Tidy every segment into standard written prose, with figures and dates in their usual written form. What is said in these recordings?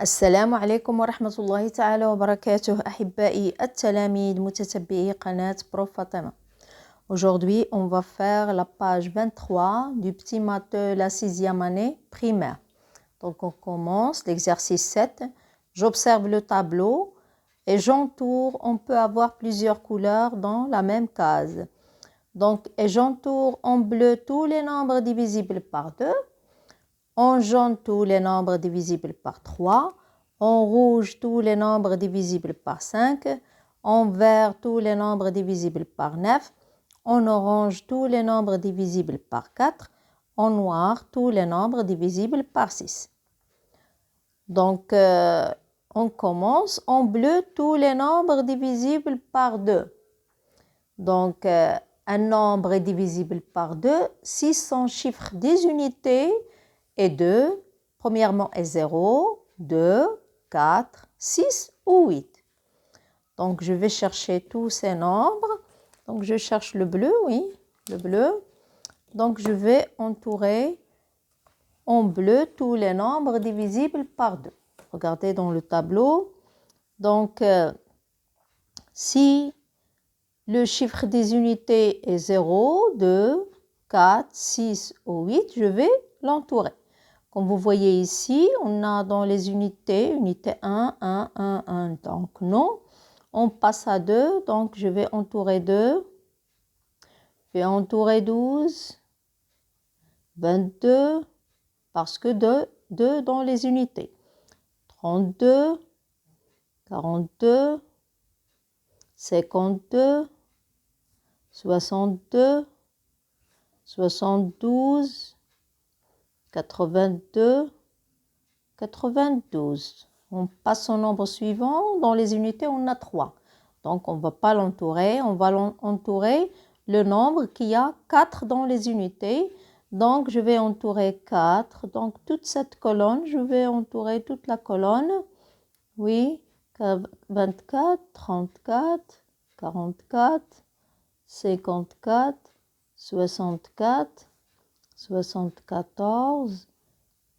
السلام عليكم ورحمة الله تعالى وبركاته أحبائي التلاميذ متتبعي قناة بروف فاطمة. Aujourd'hui, on va faire la page 23 du petit maths de la 6e année primaire. Donc, on commence l'exercice 7. J'observe le tableau et j'entoure. On peut avoir plusieurs couleurs dans la même case. Donc, et j'entoure en bleu tous les nombres divisibles par 2. En jaune, tous les nombres divisibles par 3. En rouge, tous les nombres divisibles par 5. En vert, tous les nombres divisibles par 9. En orange, tous les nombres divisibles par 4. En noir, tous les nombres divisibles par 6. Donc, on commence. En bleu, tous les nombres divisibles par 2. Donc, un nombre est divisible par 2 si son chiffre des unités est 2. Premièrement est 0, 2, 4, 6 ou 8. Donc, je vais chercher tous ces nombres. Donc, je cherche le bleu, oui, le bleu. Donc, je vais entourer en bleu tous les nombres divisibles par 2. Regardez dans le tableau. Donc, si le chiffre des unités est 0, 2, 4, 6 ou 8, je vais l'entourer. Comme vous voyez ici, on a dans les unités, unité 1, 1, 1, 1. Donc non, on passe à 2. Donc je vais entourer 2. Je vais entourer 12, 22, parce que 2 dans les unités. 32, 42, 52, 62, 72, 82, 92. On passe au nombre suivant. Dans les unités, on a 3. Donc, on ne va pas l'entourer. On va entourer le nombre qui a 4 dans les unités. Donc, je vais entourer 4. Donc, toute cette colonne, je vais entourer toute la colonne. Oui, 24, 34, 44, 54, 64, 74,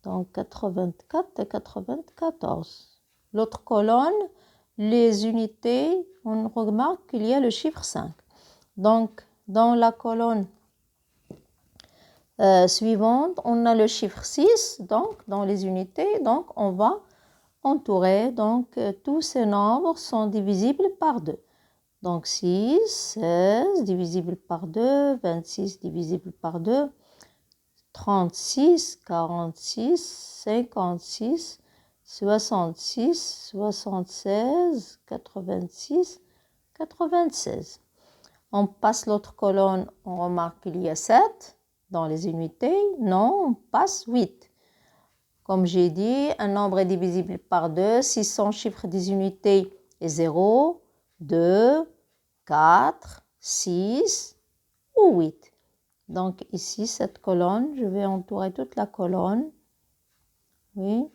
donc 84 et 94. L'autre colonne, les unités, on remarque qu'il y a le chiffre 5. Donc, dans la colonne suivante, on a le chiffre 6, donc dans les unités, donc on va entourer, donc tous ces nombres sont divisibles par 2. Donc 6, 16 divisible par 2, 26 divisible par 2, 36, 46, 56, 66, 76, 86, 96. On passe l'autre colonne, on remarque qu'il y a 7 dans les unités. Non, on passe 8. Comme j'ai dit, un nombre est divisible par 2 si son chiffre des unités est 0, 2, 4, 6 ou 8. Donc ici, cette colonne, je vais entourer toute la colonne. Oui.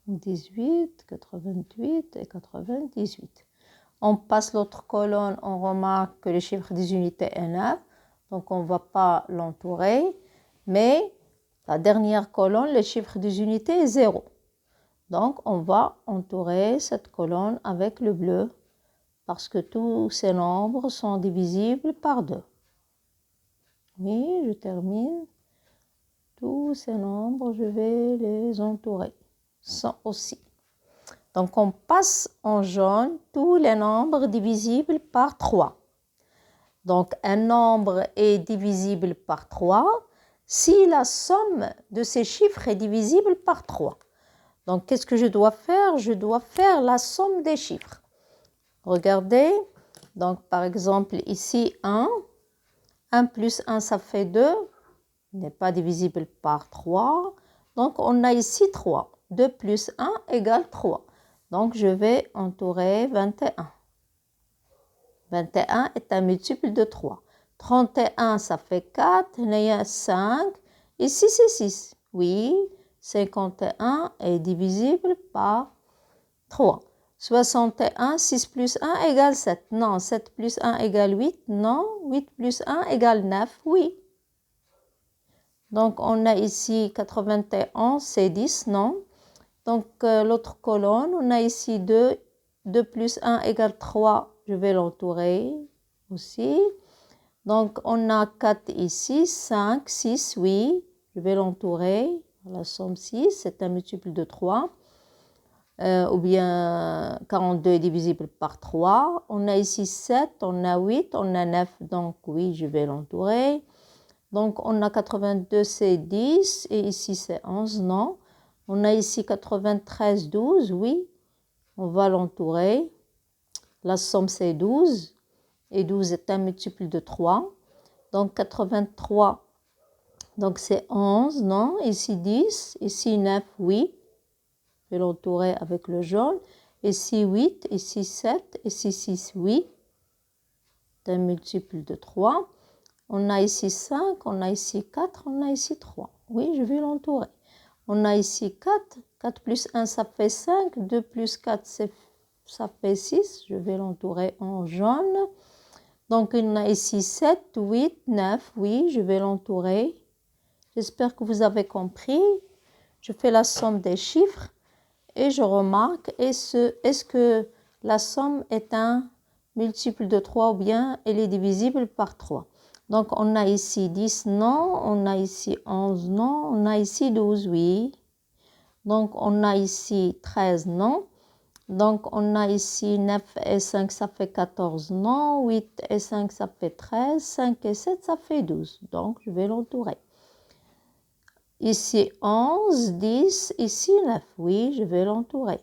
« 18, 88 et 98. On passe l'autre colonne, on remarque que le chiffre des unités est 9. Donc on ne va pas l'entourer. Mais la dernière colonne, le chiffre des unités est 0. Donc on va entourer cette colonne avec le bleu, parce que tous ces nombres sont divisibles par 2. Oui, je termine. Tous ces nombres, je vais les entourer. Ça aussi. Donc, on passe en jaune tous les nombres divisibles par 3. Donc, un nombre est divisible par 3 si la somme de ces chiffres est divisible par 3. Donc, qu'est-ce que je dois faire? Je dois faire la somme des chiffres. Regardez. Donc, par exemple, ici, 1. 1 plus 1, ça fait 2. N'est pas divisible par 3. Donc, on a ici 3. 2 plus 1 égale 3. Donc, je vais entourer 21. 21 est un multiple de 3. 31, ça fait 4. Il y a 5. Ici, c'est 6. Oui, 51 est divisible par 3. 61, 6 plus 1 égale 7. Non, 7 plus 1 égale 8. Non, 8 plus 1 égale 9. Oui. Donc, on a ici 91, c'est 10, non? Donc, l'autre colonne, on a ici 2. 2 plus 1 égale 3. Je vais l'entourer aussi. Donc, on a 4 ici, 5, 6, oui. Je vais l'entourer. La somme 6, c'est un multiple de 3. Ou bien 42 est divisible par 3. On a ici 7, on a 8, on a 9. Donc, oui, je vais l'entourer. Donc, on a 82, c'est 10. Et ici, c'est 11, non. On a ici 93, 12, oui. On va l'entourer. La somme, c'est 12. Et 12 est un multiple de 3. Donc, 83, donc c'est 11, non? Ici 10, ici 9, oui. Je vais l'entourer avec le jaune. Ici 8, ici 7, ici 6, oui. C'est un multiple de 3. On a ici 5, on a ici 4, on a ici 3. Oui, je vais l'entourer. On a ici 4. 4 plus 1, ça fait 5. 2 plus 4, ça fait 6. Je vais l'entourer en jaune. Donc, on a ici 7, 8, 9. Oui, je vais l'entourer. J'espère que vous avez compris. Je fais la somme des chiffres et je remarque est-ce que la somme est un multiple de 3 ou bien elle est divisible par 3. Donc, on a ici 10, non. On a ici 11, non. On a ici 12, oui. Donc, on a ici 13, non. Donc, on a ici 9 et 5, ça fait 14, non. 8 et 5, ça fait 13. 5 et 7, ça fait 12. Donc, je vais l'entourer. Ici 11, 10, ici 9. Oui, je vais l'entourer.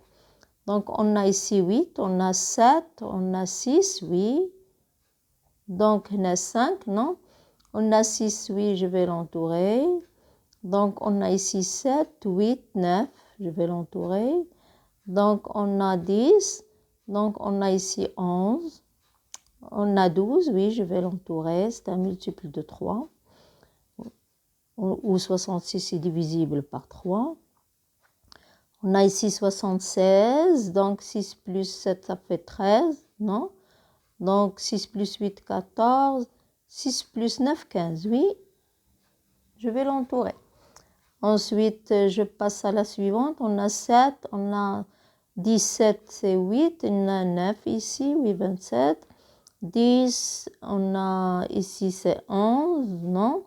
Donc, on a ici 8, on a 7, on a 6, oui. Donc, on a 5, non. On a 6, oui, je vais l'entourer. Donc, on a ici 7, 8, 9, je vais l'entourer. Donc, on a 10. Donc, on a ici 11. On a 12, oui, je vais l'entourer. C'est un multiple de 3. Ou 66 est divisible par 3. On a ici 76. Donc, 6 plus 7, ça fait 13, non? Donc, 6 plus 8, 14. 6 plus 9, 15, oui. Je vais l'entourer. Ensuite, je passe à la suivante. On a 7, on a 17, c'est 8. On a 9 ici, oui, 27. 10, on a ici, c'est 11, non?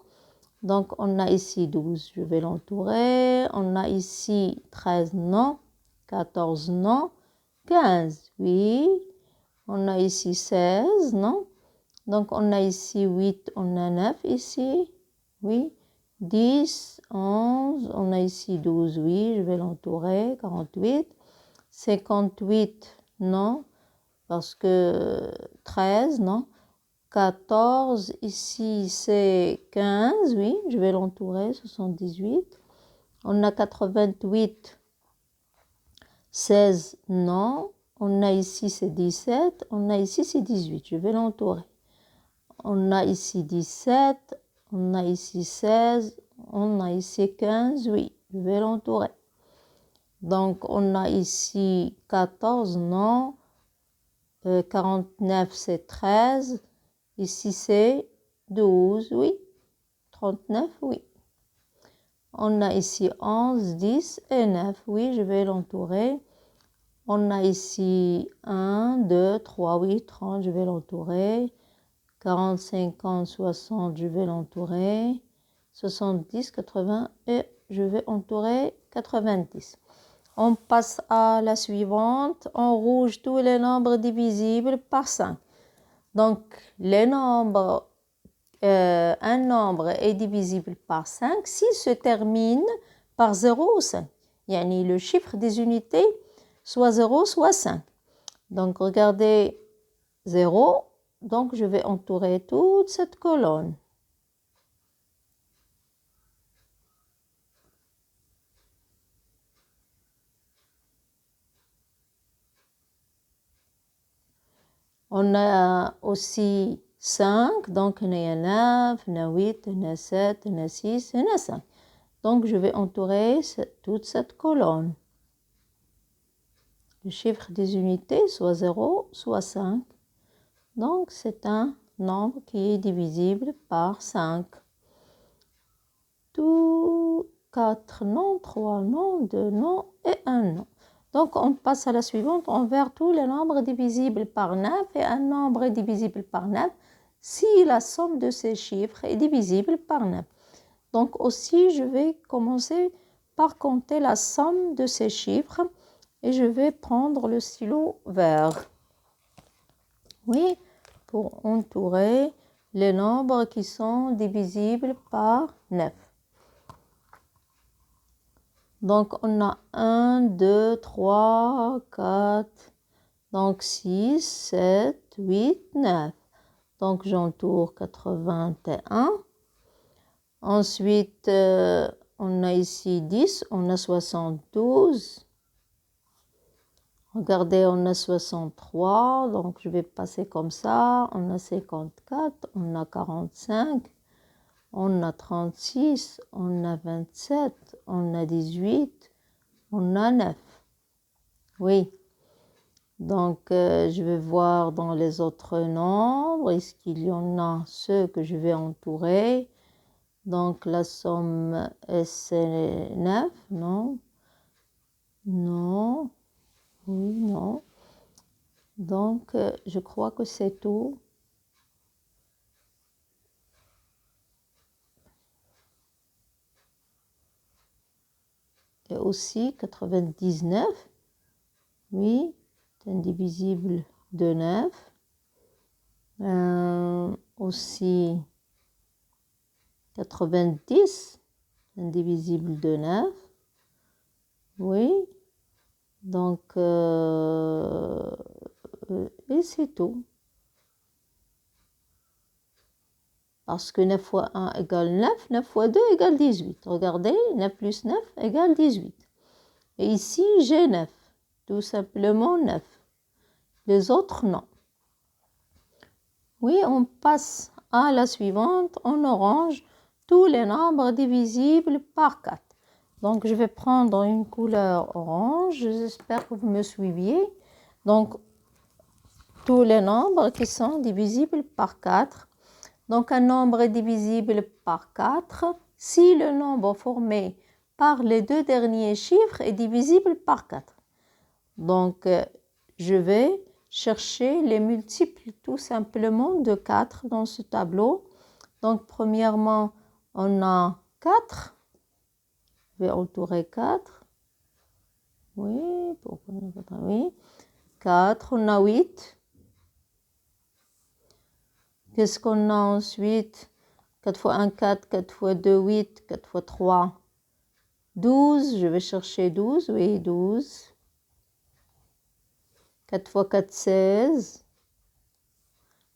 Donc, on a ici 12, je vais l'entourer. On a ici 13, non? 14, non? 15, oui. On a ici 16, non? Donc, on a ici 8, on a 9 ici, oui. 10, 11, on a ici 12, oui, je vais l'entourer. 48, 58, non, parce que 13, non. 14, ici c'est 15, oui, je vais l'entourer. 78, on a 88, 16, non. On a ici c'est 17, on a ici c'est 18, je vais l'entourer. On a ici 17, on a ici 16, on a ici 15, oui, je vais l'entourer. Donc, on a ici 14, non. 49, c'est 13. Ici, c'est 12, oui. 39, oui. On a ici 11, 10 et 9, oui, je vais l'entourer. On a ici 1, 2, 3, oui, 30, je vais l'entourer. 40, 50, 60, je vais l'entourer. 70, 80 et je vais entourer 90. On passe à la suivante. En rouge, tous les nombres divisibles par 5. Donc, un nombre est divisible par 5 s'il se termine par 0 ou 5. Yani le chiffre des unités, soit 0, soit 5. Donc, regardez 0. Donc, je vais entourer toute cette colonne. On a aussi 5. Donc, on a 9, on a 8, on a 7, on a 6, on a 5. Donc, je vais entourer toute cette colonne. Le chiffre des unités, soit 0, soit 5. Donc, c'est un nombre qui est divisible par 5. Tout 4 non, 3 non, 2 non et 1 non. Donc, on passe à la suivante. On verra tous les nombres divisibles par 9 et un nombre est divisible par 9 si la somme de ces chiffres est divisible par 9. Donc, aussi, je vais commencer par compter la somme de ces chiffres et je vais prendre le stylo vert. Oui, pour entourer les nombres qui sont divisibles par 9. Donc, on a 1, 2, 3, 4, donc 6, 7, 8, 9. Donc, j'entoure 81. Ensuite, on a ici 10, on a 72. Regardez, on a 63, donc je vais passer comme ça. On a 54, on a 45. On a 36, on a 27, on a 18, on a 9. Oui. Donc, je vais voir dans les autres nombres, est-ce qu'il y en a ceux que je vais entourer. Donc, la somme, c'est 9, non. Non. Oui, non. Donc, je crois que c'est tout. Et aussi 99, oui, c'est indivisible de 9. Aussi 90, indivisible de 9, oui. Donc, et c'est tout. Parce que 9 fois 1 égale 9, 9 fois 2 égale 18. Regardez, 9 plus 9 égale 18. Et ici, j'ai 9. Tout simplement 9. Les autres, non. Oui, on passe à la suivante. En orange, tous les nombres divisibles par 4. Donc, je vais prendre une couleur orange. J'espère que vous me suiviez. Donc, tous les nombres qui sont divisibles par 4. Donc, un nombre est divisible par 4 si le nombre formé par les deux derniers chiffres est divisible par 4. Donc, je vais chercher les multiples tout simplement de 4 dans ce tableau. Donc, premièrement, on a 4. Je vais entourer 4. Oui, pourquoi on a 4? Oui. 4, on a 8. Qu'est-ce qu'on a ensuite? 4 fois 1, 4, 4 fois 2, 8, 4 fois 3, 12. Je vais chercher 12, oui, 12. 4 fois 4, 16.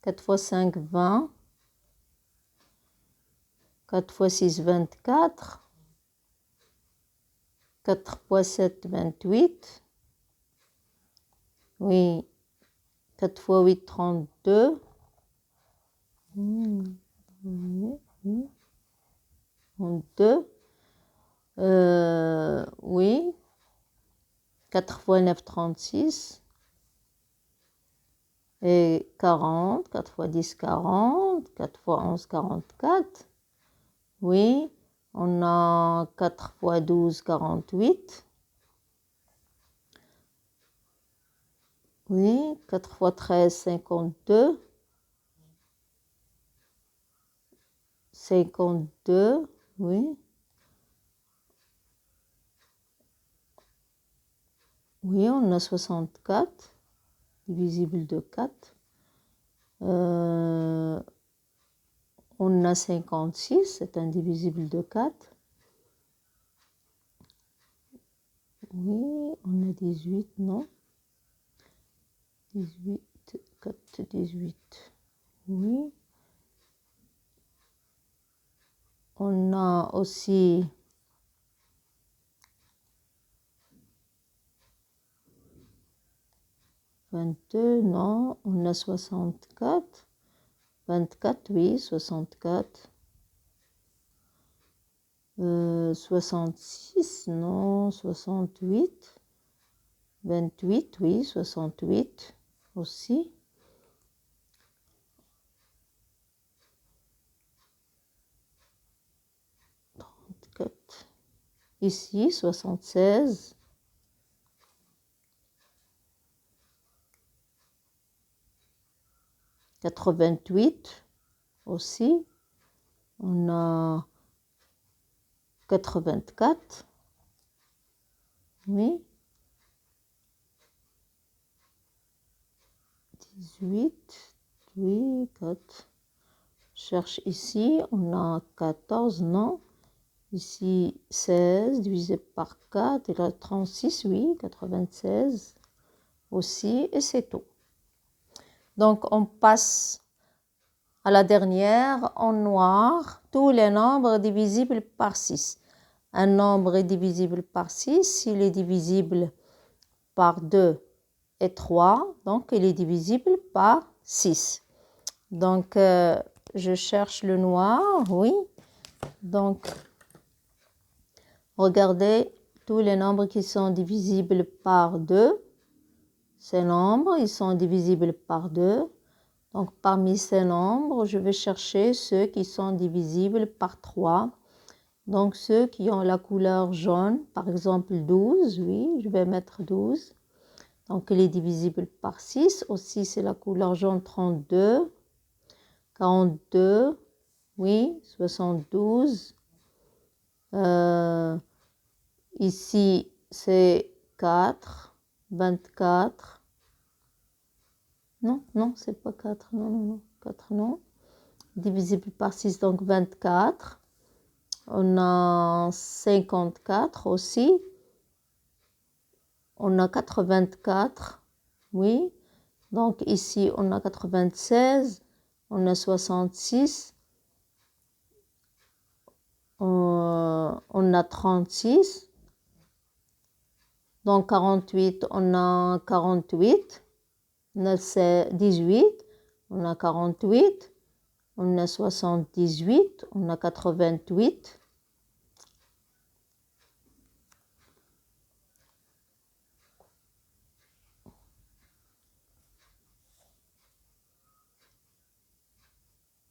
4 fois 5, 20. 4 fois 6, 24. 4 fois 7, 28. Oui. 4 fois 8, 32. Oui. 32. Oui. 4 fois 9, 36. Et 40. 4 fois 10, 40. 4 fois 11, 44. Oui. On a 4 fois 12, 48. Oui. 4 fois 13, 52. 52. Oui. Oui, on a 64, divisible de 4. On a 56, c'est indivisible de 4. Oui, on a 18, non. 18, 4, 18. Oui. On a aussi 22, non. On a 64. 24, oui, 64. 66, non. 68. 28, oui, 68 aussi. 34. Ici, 76. 88 aussi. On a 84. Oui. 18. Oui, 4. Cherche ici. On a 14, non. Ici, 16 divisé par 4. Il reste 36, oui. 96 aussi. Et c'est tout. Donc, on passe à la dernière en noir. Tous les nombres divisibles par 6. Un nombre est divisible par 6 s'il est divisible par 2 et 3. Donc, il est divisible par 6. Donc, je cherche le noir, oui. Donc, regardez tous les nombres qui sont divisibles par 2. Ces nombres, ils sont divisibles par 2. Donc, parmi ces nombres, je vais chercher ceux qui sont divisibles par 3. Donc, ceux qui ont la couleur jaune, par exemple 12, oui, je vais mettre 12. Donc, il est divisible par 6. Aussi, c'est la couleur jaune 32. 42, oui, 72. Ici, c'est 4, 24. Non, non, c'est pas 4. Non, non, non. 4, non. Divisible par 6, donc 24. On a 54 aussi. On a 84. Oui. Donc ici, on a 96. On a 66. On a 36. Donc 48, on a 48. On a 18. On a 48. On a 78. On a 88.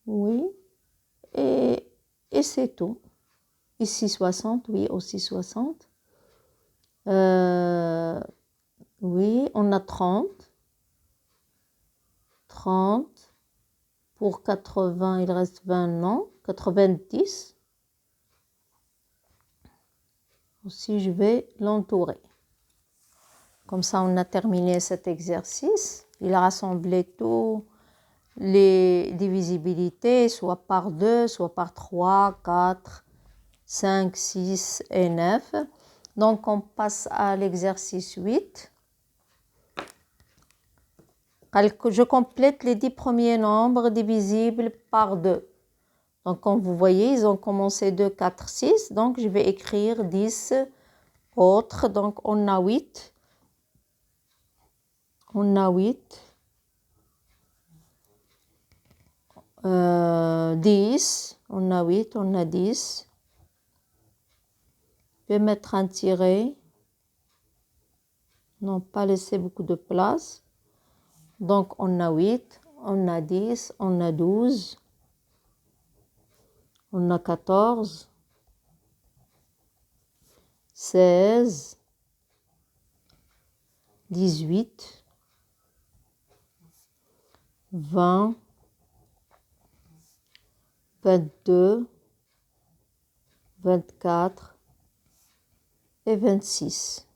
Oui. Et c'est tout. Ici 60, oui, aussi 60. Oui, on a 30. 30. Pour 80, il reste 20, non. 90. Aussi, je vais l'entourer. Comme ça, on a terminé cet exercice. Il a rassemblé tous les divisibilités, soit par 2, soit par 3, 4, 5, 6 et 9. Donc, on passe à l'exercice 8. Je complète les 10 premiers nombres divisibles par 2. Donc, comme vous voyez, ils ont commencé 2, 4, 6. Donc, je vais écrire 10 autres. Donc, on a 8. On a 8. 10. On a 8, on a 10. Je vais mettre un tiret. Non, pas laisser beaucoup de place. Donc, on a 8, on a 10, on a 12. On a 14. 16. 18. 20. 22, 24 et 26.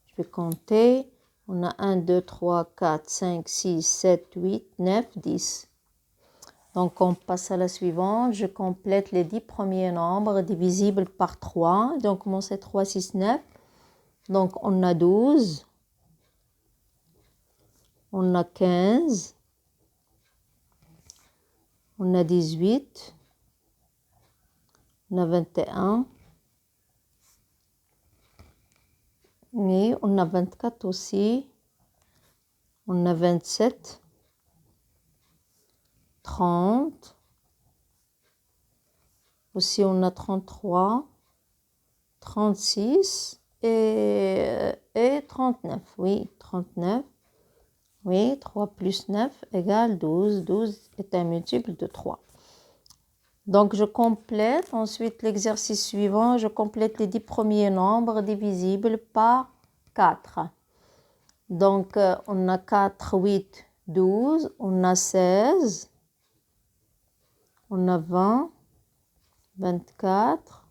Je vais compter. On a 1, 2, 3, 4, 5, 6, 7, 8, 9, 10. Donc, on passe à la suivante. Je complète les 10 premiers nombres divisibles par 3. Donc, on c'est 3, 6, 9. Donc, on a 12. On a 15. On a 18. On a 21. Oui, on a 24 aussi. On a 27. 30. Aussi, on a 33. 36 et 39. Oui, 39. Oui, 3 plus 9 égale 12. 12 est un multiple de 3. Donc, je complète. Ensuite, l'exercice suivant, je complète les 10 premiers nombres divisibles par 4. Donc, on a 4, 8, 12. On a 16. On a 20, 24,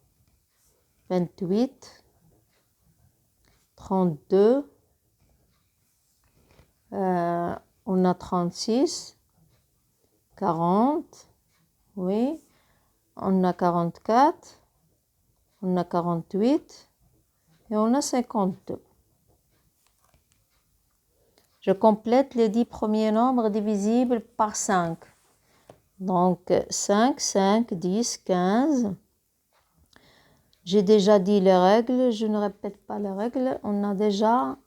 28, 32. On a 36, 40. Oui. On a 44, on a 48 et on a 52. Je complète les 10 premiers nombres divisibles par 5. Donc 5, 5, 10, 15. J'ai déjà dit les règles, je ne répète pas les règles. On a déjà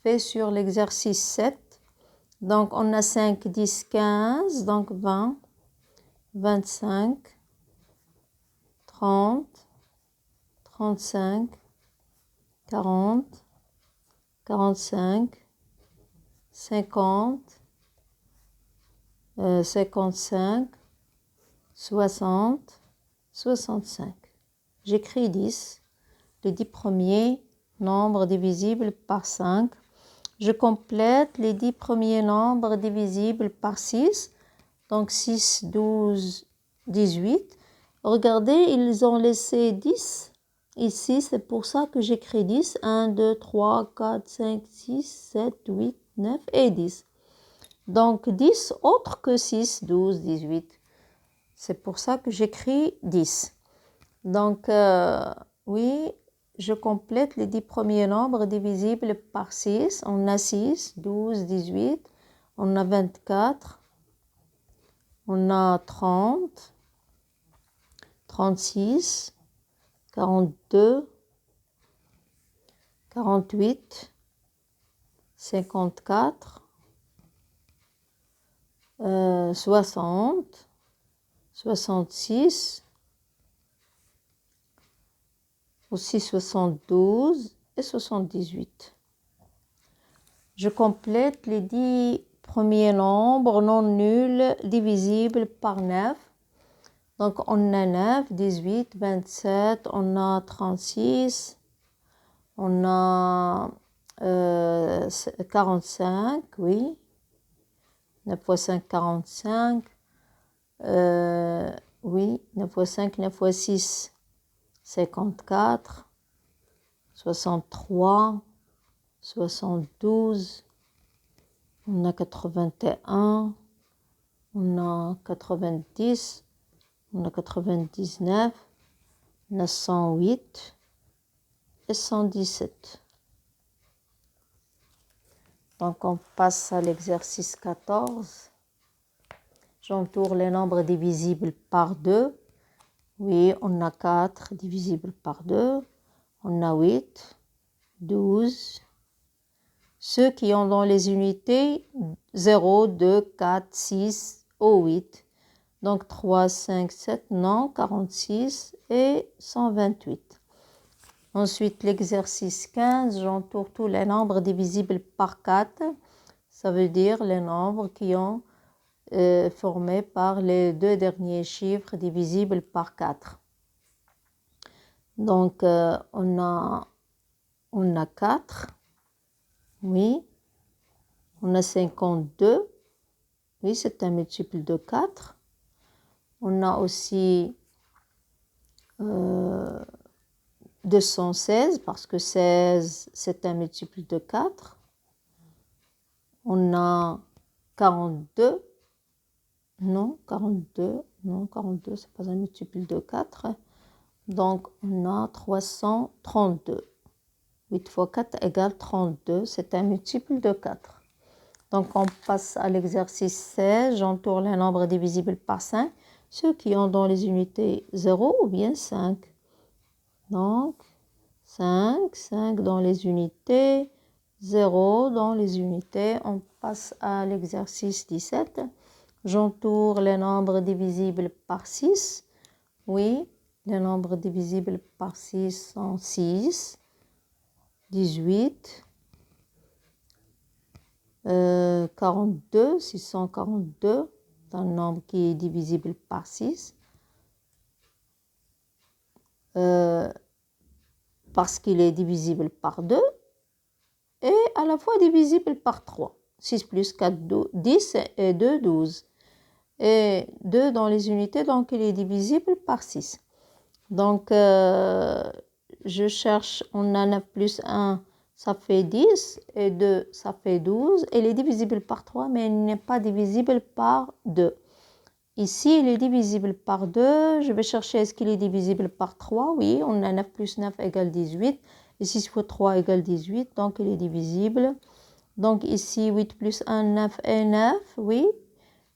fait sur l'exercice 7. Donc on a 5, 10, 15, donc 20, 25, 30, 35, 40, 45, 50, 55, 60, 65. J'écris 10, les 10 premiers nombres divisibles par 5. Je complète les 10 premiers nombres divisibles par 6. Donc 6, 12, 18. Regardez, ils ont laissé 10. Ici, c'est pour ça que j'écris 10. 1, 2, 3, 4, 5, 6, 7, 8, 9 et 10. Donc 10 autre que 6, 12, 18. C'est pour ça que j'écris 10. Donc, oui, je complète les 10 premiers nombres divisibles par 6. On a 6, 12, 18. On a 24. On a 30, 36, 42, 48, 54, 60, 66, aussi 72 et 78. Je complète les 10 premiers nombres non nuls divisibles par 9. Donc, on a 9, 18, 27, on a 36, on a 45, oui. 9 fois 5, 45. Oui, 9 fois 5, 9 fois 6, 54, 63, 72, on a 81, on a 90, on a 99, on a 108 et 117. Donc on passe à l'exercice 14. J'entoure les nombres divisibles par 2. Oui, on a 4 divisibles par 2. On a 8, 12. Ceux qui ont dans les unités 0, 2, 4, 6 ou 8. Donc 3, 5, 7, non, 46 et 128. Ensuite, l'exercice 15, j'entoure tous les nombres divisibles par 4. Ça veut dire les nombres qui ont formé par les deux derniers chiffres divisibles par 4. Donc, on a 4. Oui. On a 52. Oui, c'est un multiple de 4. On a aussi 216 parce que 16, c'est un multiple de 4. On a 42. Non, 42. Non, 42, c'est pas un multiple de 4. Donc, on a 332. 8 fois 4 égale 32. C'est un multiple de 4. Donc, on passe à l'exercice 16. J'entoure les nombres divisibles par 5. Ceux qui ont dans les unités 0 ou bien 5. Donc, 5, 5 dans les unités, 0 dans les unités. On passe à l'exercice 17. J'entoure les nombres divisibles par 6. Oui, les nombres divisibles par 6 sont 6, 18, 42, 642, c'est un nombre qui est divisible par 6. parce qu'il est divisible par 2 et à la fois divisible par 3. 6 plus 4, 10 et 2, 12. Et 2 dans les unités, donc il est divisible par 6. Donc, je cherche, on a 9 plus 1, ça fait 10, et 2, ça fait 12. Il est divisible par 3, mais il n'est pas divisible par 2. Ici, il est divisible par 2. Je vais chercher, est-ce qu'il est divisible par 3? Oui, on a 9 plus 9 égale 18. Et 6 fois 3 égale 18, donc il est divisible. Donc ici, 8 plus 1, 9 et 9, oui.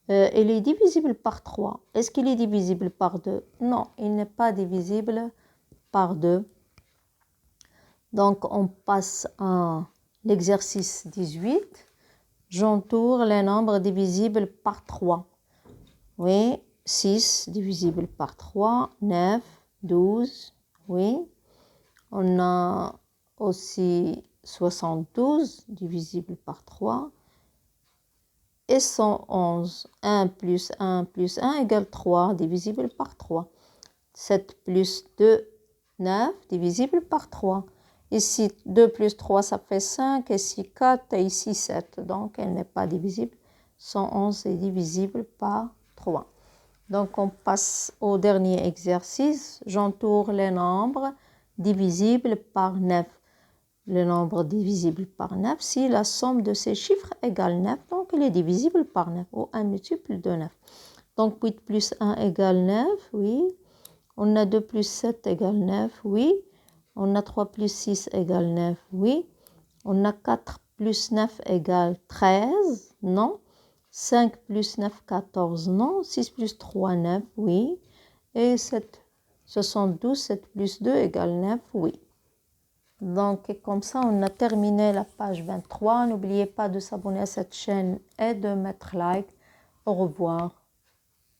Il est divisible par 3. Est-ce qu'il est divisible par 2? Non, il n'est pas divisible par 2. Donc, on passe à l'exercice 18. J'entoure les nombres divisibles par 3. Oui, 6 divisible par 3, 9, 12, oui. On a aussi 72 divisible par 3. Et 111, 1 plus 1 plus 1 égale 3, divisible par 3. 7 plus 2, 9, divisible par 3. Ici, 2 plus 3, ça fait 5, ici 4, et ici 7. Donc, elle n'est pas divisible. 111 est divisible par 3. Donc, on passe au dernier exercice. J'entoure les nombres divisibles par 9. Le nombre divisible par 9, si la somme de ces chiffres égale 9, donc il est divisible par 9, ou un multiple de 9. Donc 8 plus 1 égale 9, oui. On a 2 plus 7 égale 9, oui. On a 3 plus 6 égale 9, oui. On a 4 plus 9 égale 13, non. 5 plus 9, 14, non. 6 plus 3, 9, oui. Et 72, 7 plus 2 égale 9, oui. Donc, comme ça, on a terminé la page 23. N'oubliez pas de s'abonner à cette chaîne et de mettre like. Au revoir.